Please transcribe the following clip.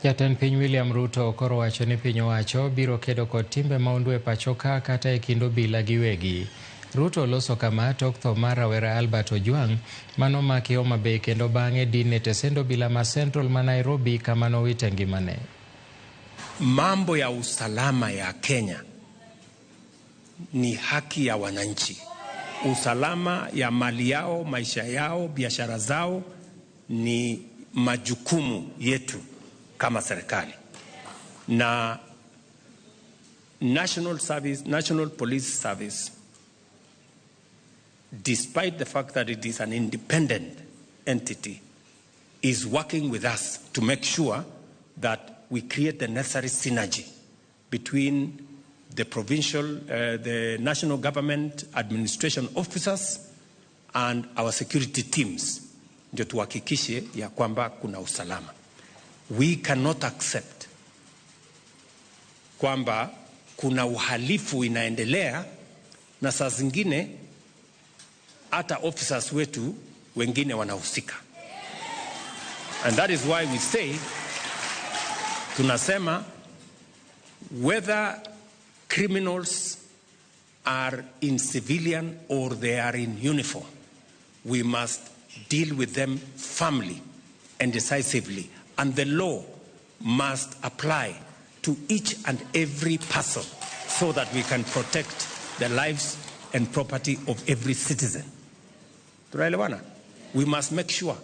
Jatend piny William Ruto koro wacho ni piny owacho biro kedo kod timbe mahundu e pacho ka kata e kind obila giwegi. Ruto loso kama tok tho mar rawera Albert Ojwang' manomaki Homa Bay kendo bang'e dine tesend obila ma Central ma Nairobi kama nowite ngimane. Mambo ya usalama ya Kenya ni haki ya wananchi. Usalama ya mali yao, maisha yao, biashara zao ni majukumu yetu kama serikali. Na National Police Service, despite the fact that it is an independent entity, is working with us to make sure that we create the necessary synergy between the the national government administration officers and our security teams, ndio tuhakikishe ya kwamba kuna usalama. We cannot accept kwamba kuna uhalifu inaendelea na saa zingine hata officers wetu wengine wanahusika. And that is why we say, tunasema, whether criminals are in civilian or they are in uniform, we must deal with them firmly and decisively. And the law must apply to each and every person so that we can protect the lives and property of every citizen. We must make sure